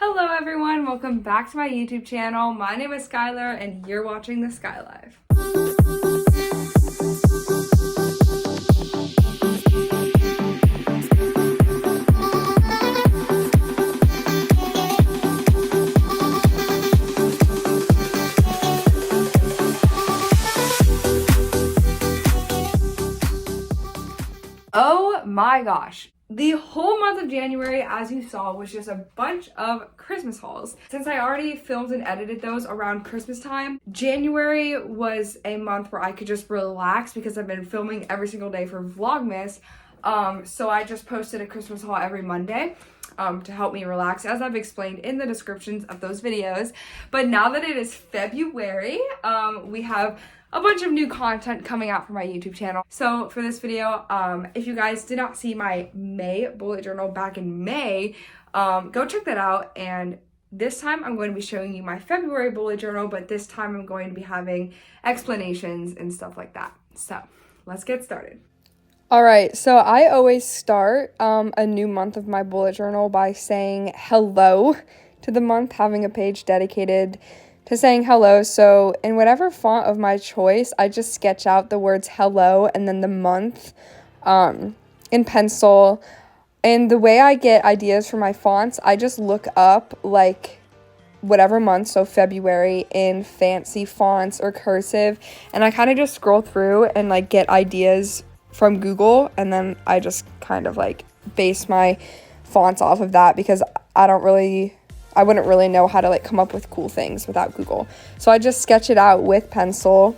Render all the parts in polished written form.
Hello everyone, welcome back to my YouTube channel. My name is Skylar and you're watching the Sky Life. Oh my gosh. The whole month of January, as you saw, was just a bunch of Christmas hauls. Since I already filmed and edited those around Christmas time, January was a month where I could just relax because I've been filming every single day for Vlogmas. So I just posted a Christmas haul every Monday to help me relax, as I've explained in the descriptions of those videos. But now that it is February, we have a bunch of new content coming out for my YouTube channel. So for this video, if you guys did not see my May bullet journal back in May, go check that out. And this time I'm going to be showing you my February bullet journal, but this time I'm going to be having explanations and stuff like that. So let's get started. All right, so I always start a new month of my bullet journal by saying hello to the month, having a page dedicated to saying hello. So in whatever font of my choice, I just sketch out the words hello and then the month in pencil. And the way I get ideas for my fonts, I just look up like whatever month, so February, in fancy fonts or cursive, and I kind of just scroll through and like get ideas from Google, and then I just kind of like base my fonts off of that because I wouldn't really know how to like come up with cool things without Google. So I just sketch it out with pencil.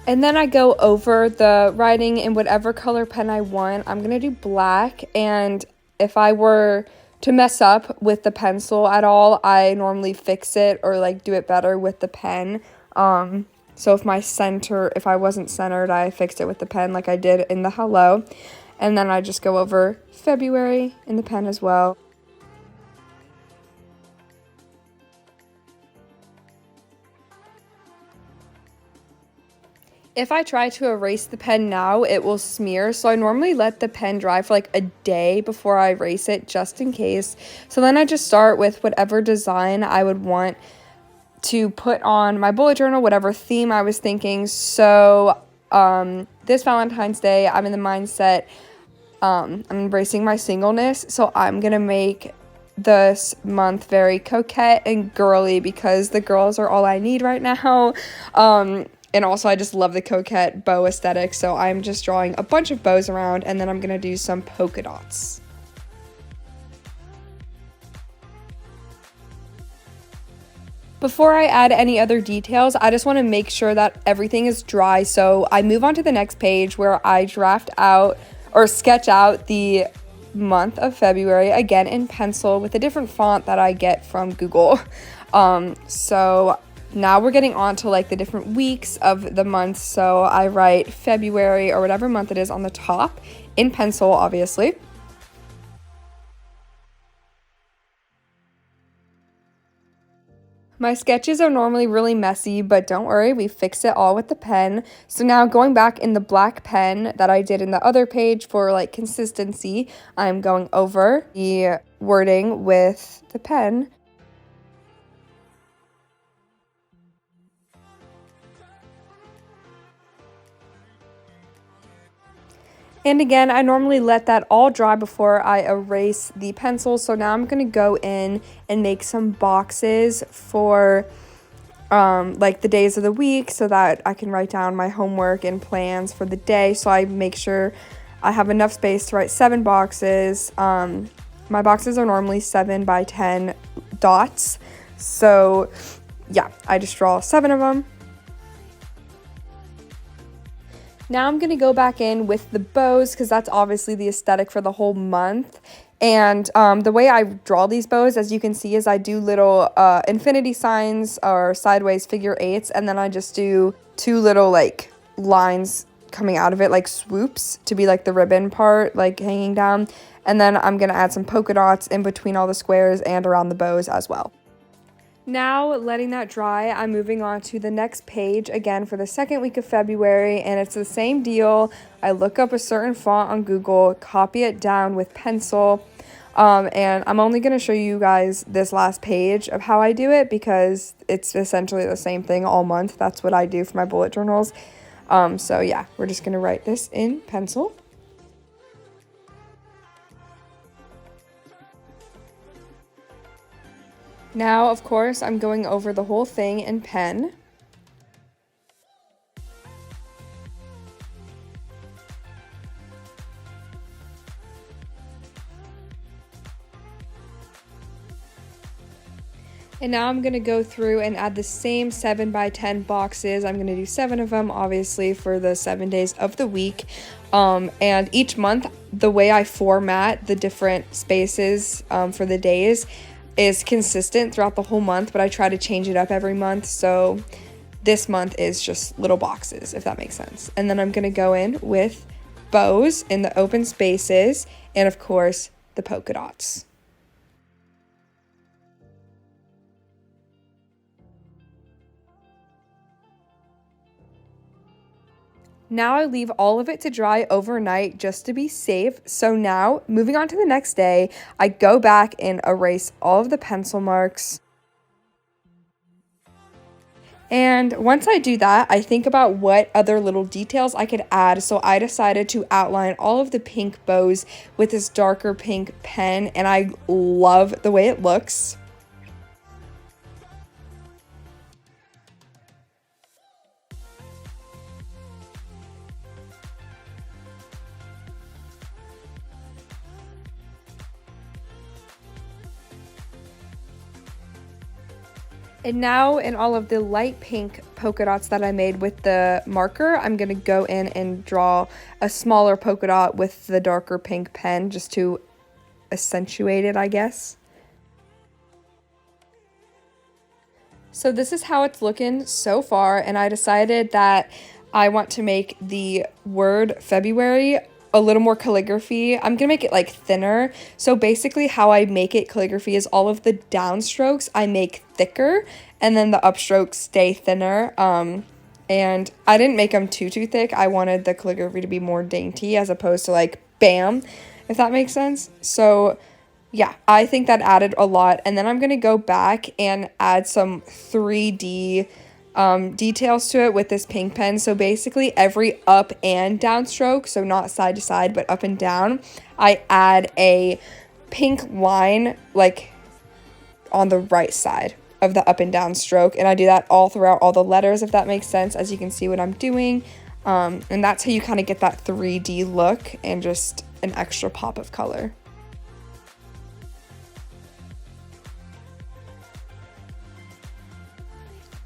And then I go over the writing in whatever color pen I want. I'm gonna do black, and if I were to mess up with the pencil at all, I normally fix it or like do it better with the pen. So if I wasn't centered, I fixed it with the pen like I did in the hello. And then I just go over February in the pen as well. If I try to erase the pen now, it will smear. So I normally let the pen dry for like a day before I erase it, just in case. So then I just start with whatever design I would want to put on my bullet journal, whatever theme I was thinking. So this Valentine's Day, I'm in the mindset, I'm embracing my singleness. So I'm gonna make this month very coquette and girly because the girls are all I need right now. And also I just love the coquette bow aesthetic. So I'm just drawing a bunch of bows around, and then I'm gonna do some polka dots. Before I add any other details, I just want to make sure that everything is dry. So I move on to the next page where I draft out or sketch out the month of February, again in pencil with a different font that I get from Google. So now we're getting on to like the different weeks of the month. So I write February or whatever month it is on the top in pencil, obviously. My sketches are normally really messy, but don't worry, we fix it all with the pen. So now going back in the black pen that I did in the other page for like consistency, I'm going over the wording with the pen. And again, I normally let that all dry before I erase the pencil. So now I'm going to go in and make some boxes for like the days of the week so that I can write down my homework and plans for the day. So I make sure I have enough space to write 7 boxes. My boxes are normally 7 by 10 dots. So yeah, I just draw 7 of them. Now I'm going to go back in with the bows because that's obviously the aesthetic for the whole month. And the way I draw these bows, as you can see, is I do little infinity signs or sideways figure 8s, and then I just do 2 little like lines coming out of it, like swoops, to be like the ribbon part, like hanging down. And then I'm going to add some polka dots in between all the squares and around the bows as well. Now, letting that dry, I'm moving on to the next page again for the second week of February, and it's the same deal. I look up a certain font on Google, copy it down with pencil, and I'm only going to show you guys this last page of how I do it because it's essentially the same thing all month. That's what I do for my bullet journals. So yeah, we're just going to write this in pencil. Now, of course, I'm going over the whole thing in pen. And now I'm going to go through and add the same 7 by 10 boxes. I'm going to do 7 of them, obviously, for the 7 days of the week. And each month, the way I format the different spaces for the days is consistent throughout the whole month, but I try to change it up every month. So this month is just little boxes, if that makes sense. And then I'm going to go in with bows in the open spaces and, of course, the polka dots. Now I leave all of it to dry overnight just to be safe. So now, moving on to the next day, I go back and erase all of the pencil marks. And once I do that, I think about what other little details I could add. So I decided to outline all of the pink bows with this darker pink pen, and I love the way it looks. And now in all of the light pink polka dots that I made with the marker, I'm going to go in and draw a smaller polka dot with the darker pink pen just to accentuate it, I guess. So this is how it's looking so far, and I decided that I want to make the word February a little more calligraphy. I'm gonna make it like thinner. So basically how I make it calligraphy is all of the downstrokes I make thicker and then the upstrokes stay thinner. And I didn't make them too thick. I wanted the calligraphy to be more dainty as opposed to like bam, if that makes sense. So yeah, I think that added a lot. And then I'm gonna go back and add some 3D details to it with this pink pen. So basically every up and down stroke, so not side to side but up and down, I add a pink line like on the right side of the up and down stroke, and I do that all throughout all the letters, if that makes sense, as you can see what I'm doing. And that's how you kind of get that 3D look and just an extra pop of color.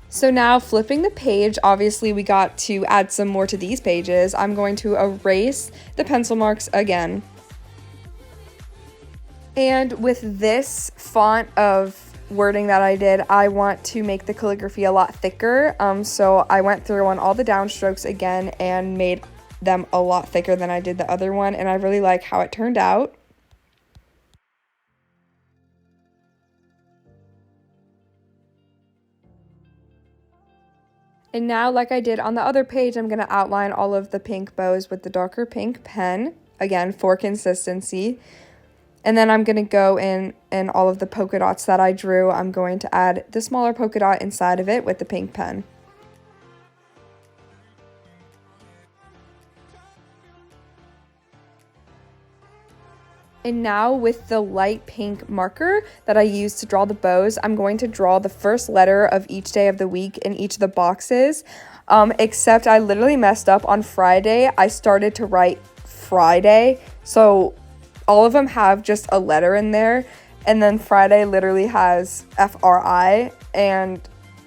So now flipping the page, obviously we got to add some more to these pages. I'm going to erase the pencil marks again. And with this font of wording that I did, I want to make the calligraphy a lot thicker. So I went through on all the downstrokes again and made them a lot thicker than I did the other one. And I really like how it turned out. And now, like I did on the other page, I'm going to outline all of the pink bows with the darker pink pen, again, for consistency. And then I'm going to go in and all of the polka dots that I drew, I'm going to add the smaller polka dot inside of it with the pink pen. And now with the light pink marker that I used to draw the bows, I'm going to draw the first letter of each day of the week in each of the boxes. Except I literally messed up on Friday. I started to write Friday. So all of them have just a letter in there. And then Friday literally has F-R-I. And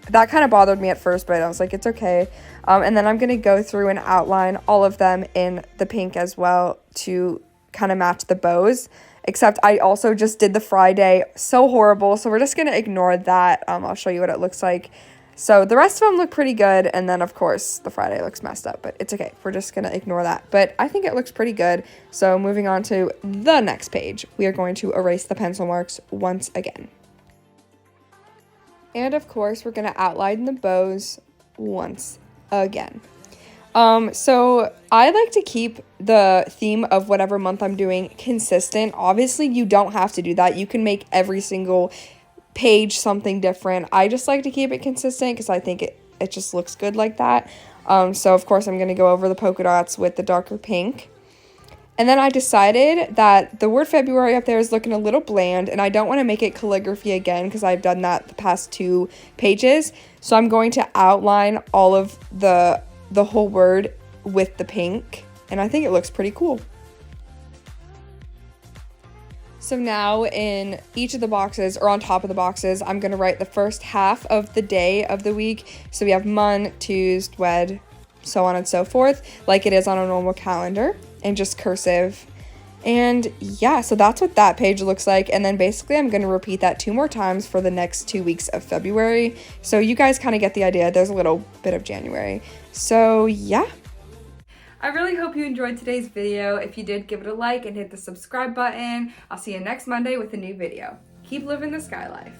that kind of bothered me at first, but I was like, it's okay. And then I'm going to go through and outline all of them in the pink as well to kind of match the bows, except I also just did the Friday so horrible, so we're just gonna ignore that. I'll show you what it looks like. So the rest of them look pretty good, and then of course the Friday looks messed up, but it's okay, we're just gonna ignore that. But I think it looks pretty good. So moving on to the next page, we are going to erase the pencil marks once again. And of course, we're gonna outline the bows once again. So I like to keep the theme of whatever month I'm doing consistent. Obviously, you don't have to do that. You can make every single page something different. I just like to keep it consistent because I think it just looks good like that. So of course I'm going to go over the polka dots with the darker pink. And then I decided that the word February up there is looking a little bland, and I don't want to make it calligraphy again because I've done that the past 2 pages. So I'm going to outline all of the whole word with the pink, and I think it looks pretty cool. So now in each of the boxes, or on top of the boxes, I'm going to write the first half of the day of the week. So we have Mon, Tuesday, Wed, so on and so forth, like it is on a normal calendar, and just cursive. And yeah, so that's what that page looks like. And then basically I'm going to repeat that 2 more times for the next 2 weeks of February. So you guys kind of get the idea. There's a little bit of January. So yeah. I really hope you enjoyed today's video. If you did, give it a like and hit the subscribe button. I'll see you next Monday with a new video. Keep living the sky life.